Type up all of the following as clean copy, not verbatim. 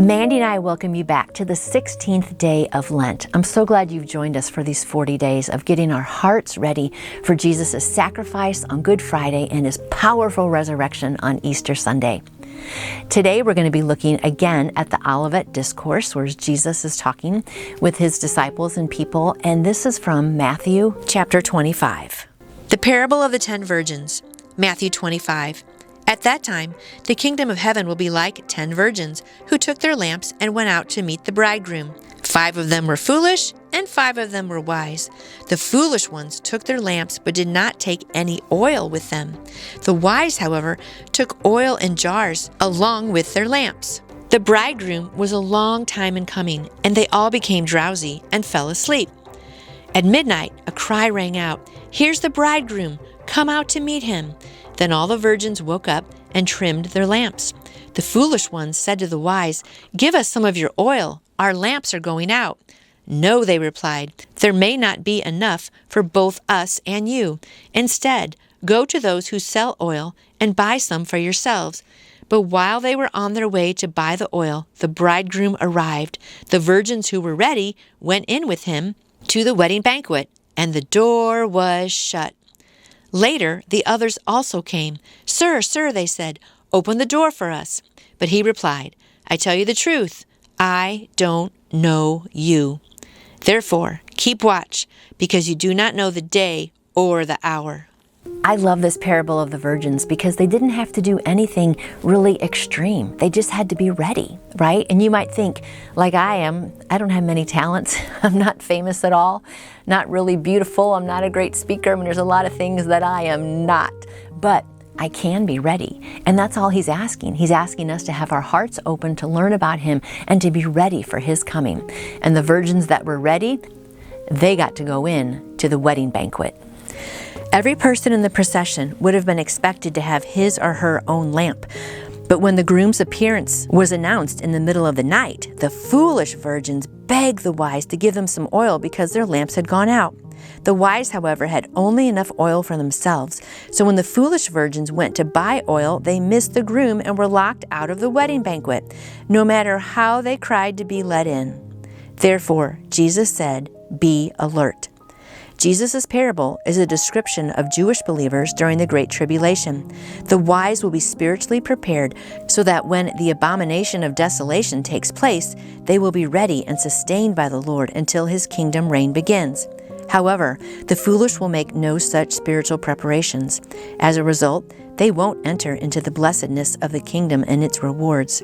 Mandy and I welcome you back to the 16th day of Lent. I'm so glad you've joined us for these 40 days of getting our hearts ready for Jesus' sacrifice on Good Friday and his powerful resurrection on Easter Sunday. Today we're going to be looking again at the Olivet Discourse, where Jesus is talking with his disciples and people, and this is from Matthew chapter 25. The parable of the 10 virgins, Matthew 25. At that time, the kingdom of heaven will be like 10 virgins who took their lamps and went out to meet the bridegroom. 5 of them were foolish, and 5 of them were wise. The foolish ones took their lamps but did not take any oil with them. The wise, however, took oil in jars along with their lamps. The bridegroom was a long time in coming, and they all became drowsy and fell asleep. At midnight, a cry rang out, "Here's the bridegroom! Come out to meet him!" Then all the virgins woke up and trimmed their lamps. The foolish ones said to the wise, "Give us some of your oil. Our lamps are going out." "No," they replied, "there may not be enough for both us and you. Instead, go to those who sell oil and buy some for yourselves." But while they were on their way to buy the oil, the bridegroom arrived. The virgins who were ready went in with him to the wedding banquet, and the door was shut. Later, the others also came. "Sir, sir," they said, "open the door for us." But he replied, "I tell you the truth, I don't know you. Therefore, keep watch, because you do not know the day or the hour." I love this parable of the virgins because they didn't have to do anything really extreme. They just had to be ready, right? And you might think, like I am, I don't have many talents. I'm not famous at all, not really beautiful. I'm not a great speaker. I mean, there's a lot of things that I am not, but I can be ready. And that's all he's asking. He's asking us to have our hearts open to learn about him and to be ready for his coming. And the virgins that were ready, they got to go in to the wedding banquet. Every person in the procession would have been expected to have his or her own lamp. But when the groom's appearance was announced in the middle of the night, the foolish virgins begged the wise to give them some oil because their lamps had gone out. The wise, however, had only enough oil for themselves. So when the foolish virgins went to buy oil, they missed the groom and were locked out of the wedding banquet, no matter how they cried to be let in. Therefore, Jesus said, "Be alert." Jesus' parable is a description of Jewish believers during the Great Tribulation. The wise will be spiritually prepared so that when the abomination of desolation takes place, they will be ready and sustained by the Lord until his kingdom reign begins. However, the foolish will make no such spiritual preparations. As a result, they won't enter into the blessedness of the kingdom and its rewards.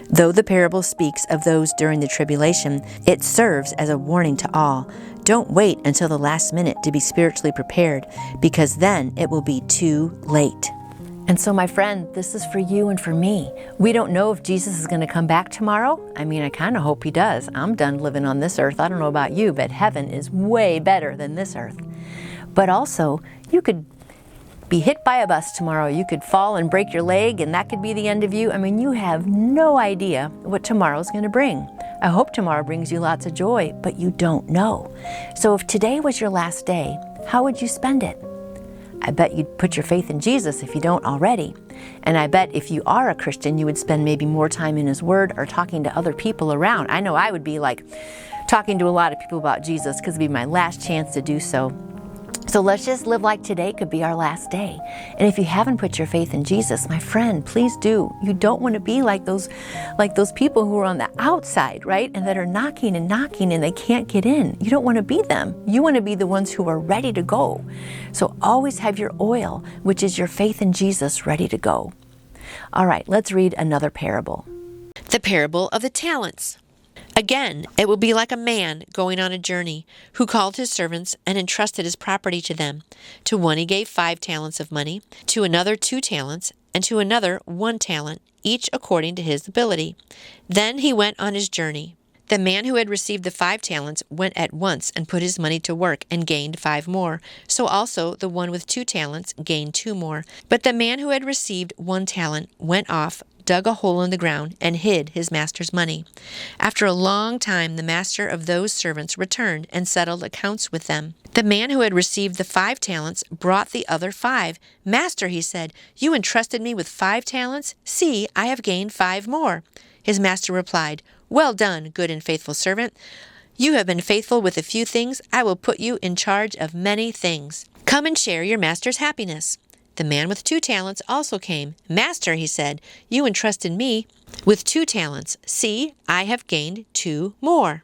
Though the parable speaks of those during the tribulation, it serves as a warning to all. Don't wait until the last minute to be spiritually prepared, because then it will be too late. And so, my friend, this is for you and for me. We don't know if Jesus is going to come back tomorrow. I mean, I kind of hope he does. I'm done living on this earth. I don't know about you, but heaven is way better than this earth. But also, you could be hit by a bus tomorrow. You could fall and break your leg, and that could be the end of you. I mean, you have no idea what tomorrow's going to bring. I hope tomorrow brings you lots of joy, but you don't know. So if today was your last day, how would you spend it? I bet you'd put your faith in Jesus if you don't already. And I bet if you are a Christian, you would spend maybe more time in his word or talking to other people around. I know I would be like talking to a lot of people about Jesus because it'd be my last chance to do so. So let's just live like today could be our last day. And if you haven't put your faith in Jesus, my friend, please do. You don't want to be like those people who are on the outside, right? And that are knocking and they can't get in. You don't want to be them. You want to be the ones who are ready to go. So always have your oil, which is your faith in Jesus, ready to go. All right, let's read another parable. The parable of the talents. Again, it will be like a man going on a journey, who called his servants and entrusted his property to them. To one he gave 5 talents of money, to another 2 talents, and to another 1 talent, each according to his ability. Then he went on his journey. The man who had received the 5 talents went at once and put his money to work and gained 5 more. So also the one with 2 talents gained 2 more. But the man who had received 1 talent went off, dug a hole in the ground, and hid his master's money. After a long time, the master of those servants returned and settled accounts with them. The man who had received the 5 talents brought the other 5. Master, he said, you entrusted me with 5 talents. See, I have gained 5 more. His master replied, well done, good and faithful servant. You have been faithful with a few things. I will put you in charge of many things. Come and share your master's happiness. The man with 2 talents also came. Master, he said, you entrusted me with 2 talents. See, I have gained 2 more.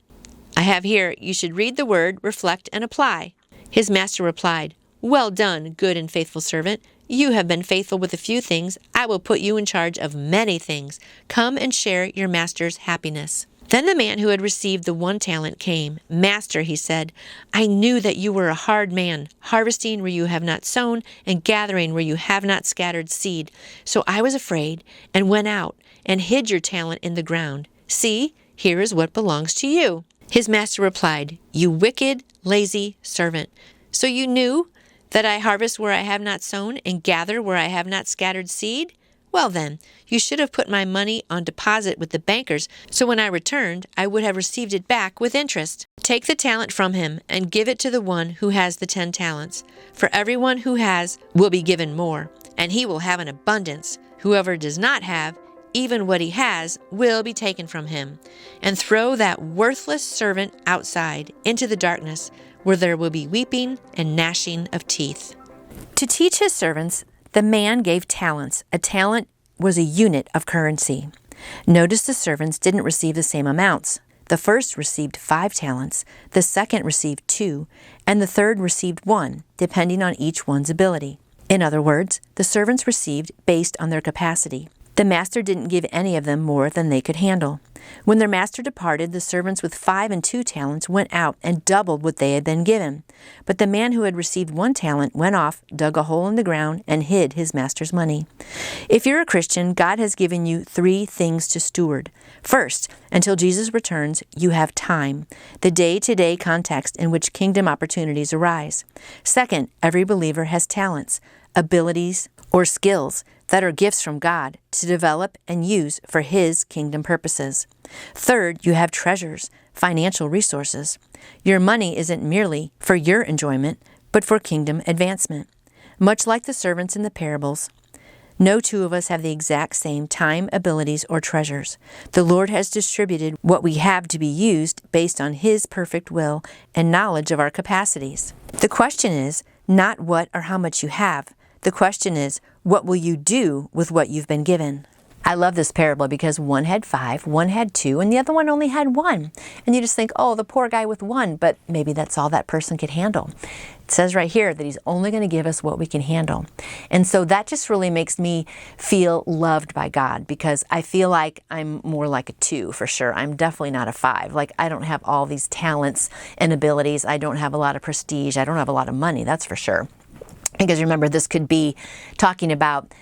I have here, you should read the word, reflect, and apply. His master replied, well done, good and faithful servant. You have been faithful with a few things. I will put you in charge of many things. Come and share your master's happiness. Then the man who had received the 1 talent came. Master, he said, I knew that you were a hard man, harvesting where you have not sown, and gathering where you have not scattered seed. So I was afraid, and went out, and hid your talent in the ground. See, here is what belongs to you. His master replied, you wicked, lazy servant. So you knew that I harvest where I have not sown, and gather where I have not scattered seed? Well then, you should have put my money on deposit with the bankers, so when I returned, I would have received it back with interest. Take the talent from him, and give it to the one who has the 10 talents. For everyone who has will be given more, and he will have an abundance. Whoever does not have, even what he has will be taken from him. And throw that worthless servant outside into the darkness, where there will be weeping and gnashing of teeth. To teach his servants, the man gave talents. A talent was a unit of currency. Notice the servants didn't receive the same amounts. The first received 5 talents, the second received 2, and the third received 1, depending on each one's ability. In other words, the servants received based on their capacity. The master didn't give any of them more than they could handle. When their master departed, the servants with 5 and 2 talents went out and doubled what they had been given. But the man who had received 1 talent went off, dug a hole in the ground, and hid his master's money. If you're a Christian, God has given you 3 things to steward. First, until Jesus returns, you have time, the day-to-day context in which kingdom opportunities arise. Second, every believer has talents, abilities, or skills that are gifts from God to develop and use for His kingdom purposes. Third, you have treasures, financial resources. Your money isn't merely for your enjoyment, but for kingdom advancement. Much like the servants in the parables, no 2 of us have the exact same time, abilities, or treasures. The Lord has distributed what we have to be used based on His perfect will and knowledge of our capacities. The question is not what or how much you have. The question is, what will you do with what you've been given? I love this parable because one had 5, one had 2, and the other one only had 1. And you just think, oh, the poor guy with 1, but maybe that's all that person could handle. It says right here that He's only going to give us what we can handle. And so that just really makes me feel loved by God, because I feel like I'm more like a 2 for sure. I'm definitely not a 5. Like, I don't have all these talents and abilities. I don't have a lot of prestige. I don't have a lot of money, that's for sure. Because remember, this could be talking about,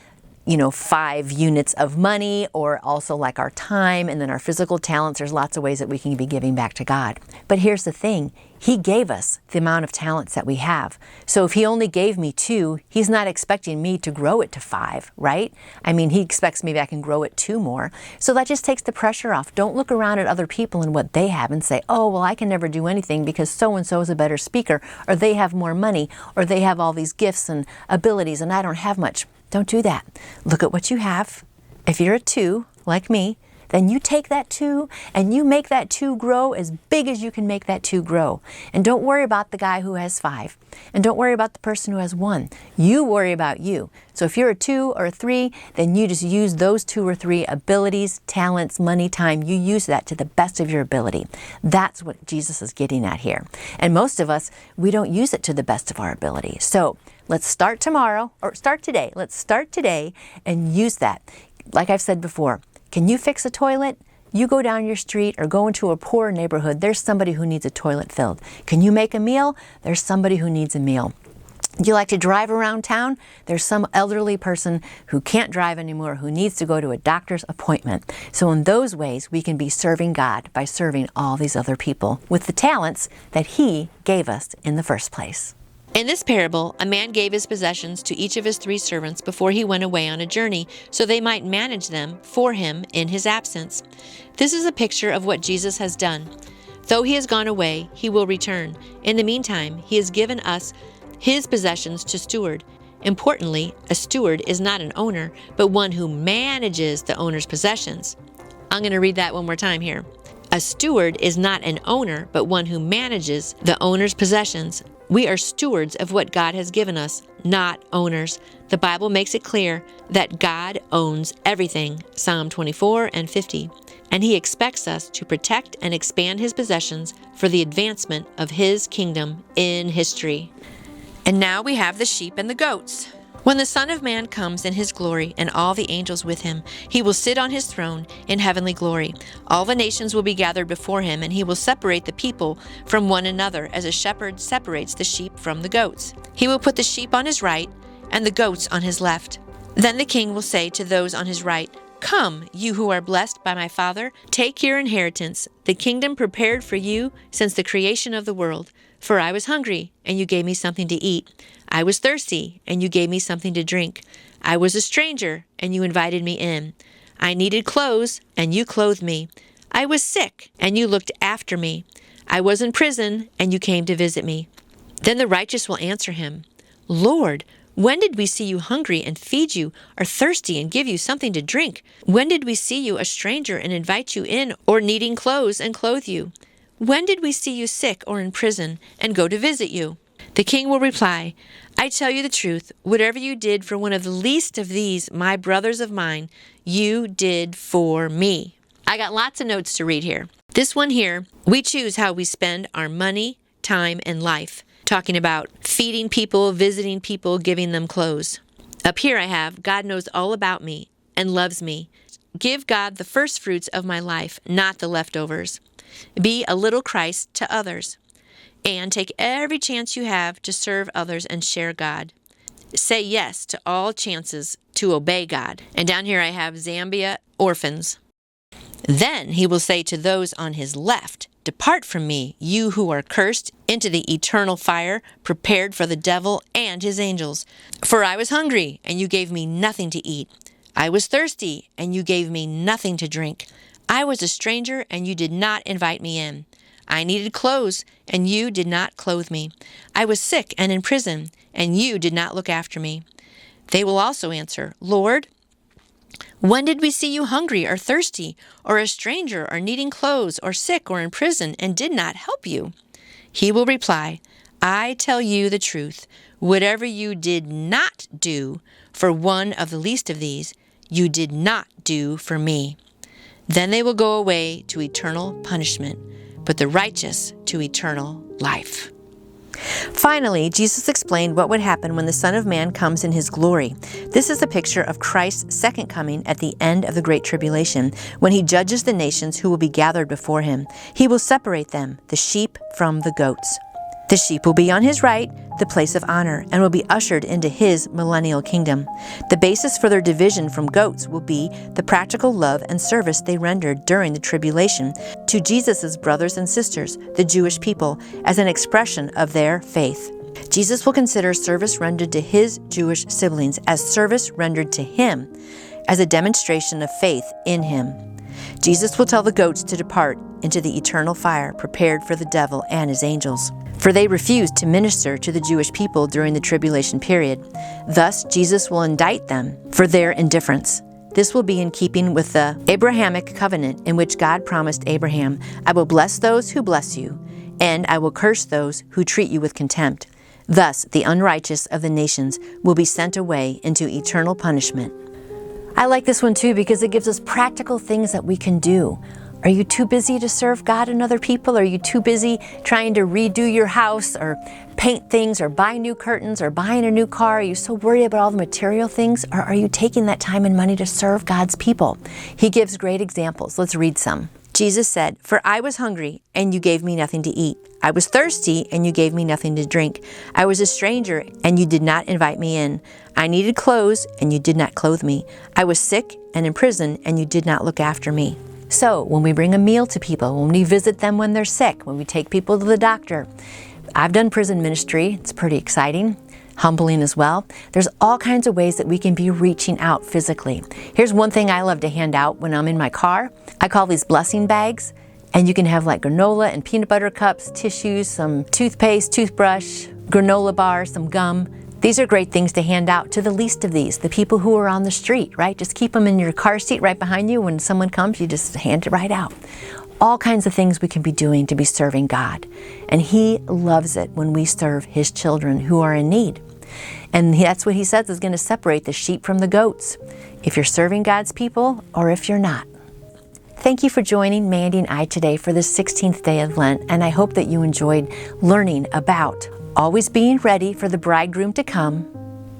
5 units of money, or also like our time and then our physical talents. There's lots of ways that we can be giving back to God. But here's the thing. He gave us the amount of talents that we have. So if He only gave me 2, He's not expecting me to grow it to 5, right? I mean, He expects maybe I can grow it 2 more. So that just takes the pressure off. Don't look around at other people and what they have and say, oh, well, I can never do anything because so-and-so is a better speaker, or they have more money, or they have all these gifts and abilities and I don't have much. Don't do that. Look at what you have. If you're a 2, like me, then you take that 2 and you make that 2 grow as big as you can make that 2 grow. And don't worry about the guy who has 5. And don't worry about the person who has 1. You worry about you. So if you're a 2 or a 3, then you just use those 2 or 3 abilities, talents, money, time. You use that to the best of your ability. That's what Jesus is getting at here. And most of us, we don't use it to the best of our ability. So let's start tomorrow, or start today. Let's start today and use that. Like I've said before, can you fix a toilet? You go down your street or go into a poor neighborhood, there's somebody who needs a toilet filled. Can you make a meal? There's somebody who needs a meal. Do you like to drive around town? There's some elderly person who can't drive anymore who needs to go to a doctor's appointment. So in those ways, we can be serving God by serving all these other people with the talents that He gave us in the first place. In this parable, a man gave his possessions to each of his 3 servants before he went away on a journey, so they might manage them for him in his absence. This is a picture of what Jesus has done. Though he has gone away, he will return. In the meantime, he has given us his possessions to steward. Importantly, a steward is not an owner, but one who manages the owner's possessions. I'm going to read that one more time here. A steward is not an owner, but one who manages the owner's possessions. We are stewards of what God has given us, not owners. The Bible makes it clear that God owns everything, Psalm 24 and 50, and He expects us to protect and expand His possessions for the advancement of His kingdom in history. And now we have the sheep and the goats. When the Son of Man comes in His glory and all the angels with Him, He will sit on His throne in heavenly glory. All the nations will be gathered before Him, and He will separate the people from one another as a shepherd separates the sheep from the goats. He will put the sheep on His right and the goats on His left. Then the King will say to those on His right, "Come, you who are blessed by my Father, take your inheritance, the kingdom prepared for you since the creation of the world. For I was hungry, and you gave me something to eat. I was thirsty, and you gave me something to drink. I was a stranger, and you invited me in. I needed clothes, and you clothed me. I was sick, and you looked after me. I was in prison, and you came to visit me." Then the righteous will answer Him, "Lord, when did we see you hungry and feed you, or thirsty and give you something to drink? When did we see you a stranger and invite you in, or needing clothes and clothe you? When did we see you sick or in prison and go to visit you?" The King will reply, "I tell you the truth, whatever you did for one of the least of these, my brothers of mine, you did for me." I got lots of notes to read here. This one here, we choose how we spend our money, time, and life. Talking about feeding people, visiting people, giving them clothes. Up here I have, God knows all about me and loves me. Give God the first fruits of my life, not the leftovers. Be a little Christ to others. And take every chance you have to serve others and share God. Say yes to all chances to obey God. And down here I have Zambia orphans. Then He will say to those on His left, "Depart from me, you who are cursed, into the eternal fire prepared for the devil and his angels. For I was hungry, and you gave me nothing to eat. I was thirsty, and you gave me nothing to drink. I was a stranger, and you did not invite me in. I needed clothes, and you did not clothe me. I was sick and in prison, and you did not look after me." They will also answer, "Lord, when did we see you hungry or thirsty, or a stranger, or needing clothes, or sick, or in prison, and did not help you?" He will reply, "I tell you the truth, whatever you did not do for one of the least of these, you did not do for me." Then they will go away to eternal punishment, but the righteous to eternal life. Finally, Jesus explained what would happen when the Son of Man comes in His glory. This is a picture of Christ's second coming at the end of the Great Tribulation, when He judges the nations who will be gathered before Him. He will separate them, the sheep from the goats. The sheep will be on His right, the place of honor, and will be ushered into His millennial kingdom. The basis for their division from goats will be the practical love and service they rendered during the tribulation to Jesus' brothers and sisters, the Jewish people, as an expression of their faith. Jesus will consider service rendered to His Jewish siblings as service rendered to Him, as a demonstration of faith in Him. Jesus will tell the goats to depart into the eternal fire prepared for the devil and his angels, for they refused to minister to the Jewish people during the tribulation period. Thus, Jesus will indict them for their indifference. This will be in keeping with the Abrahamic covenant in which God promised Abraham, "I will bless those who bless you, and I will curse those who treat you with contempt." Thus, the unrighteous of the nations will be sent away into eternal punishment. I like this one too because it gives us practical things that we can do. Are you too busy to serve God and other people? Are you too busy trying to redo your house or paint things or buy new curtains or buying a new car? Are you so worried about all the material things? Or are you taking that time and money to serve God's people? He gives great examples. Let's read some. Jesus said, "For I was hungry, and you gave me nothing to eat. I was thirsty, and you gave me nothing to drink. I was a stranger, and you did not invite me in. I needed clothes, and you did not clothe me. I was sick and in prison, and you did not look after me." So when we bring a meal to people, when we visit them when they're sick, when we take people to the doctor, I've done prison ministry. It's pretty exciting, humbling as well. There's all kinds of ways that we can be reaching out physically. Here's one thing I love to hand out when I'm in my car. I call these blessing bags. And you can have like granola and peanut butter cups, tissues, some toothpaste, toothbrush, granola bars, some gum. These are great things to hand out to the least of these, the people who are on the street, right? Just keep them in your car seat right behind you. When someone comes, you just hand it right out. All kinds of things we can be doing to be serving God. And He loves it when we serve His children who are in need. And that's what He says is going to separate the sheep from the goats, if you're serving God's people or if you're not. Thank you for joining Mandy and I today for the 16th day of Lent, and I hope that you enjoyed learning about always being ready for the bridegroom to come,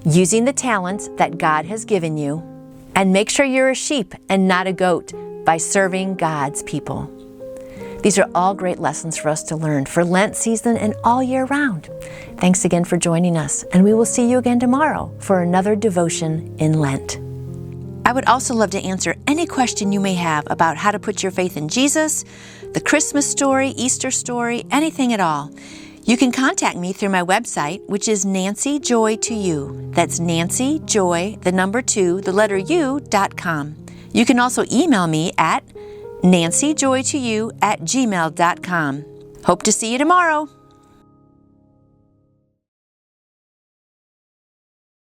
using the talents that God has given you, and make sure you're a sheep and not a goat by serving God's people. These are all great lessons for us to learn for Lent season and all year round. Thanks again for joining us, and we will see you again tomorrow for another devotion in Lent. I would also love to answer any question you may have about how to put your faith in Jesus, the Christmas story, Easter story, anything at all. You can contact me through my website, which is nancyjoy2you. That's nancyjoy, the number 2, the letter u.com. You can also email me at nancyjoy2you@gmail.com. Hope to see you tomorrow.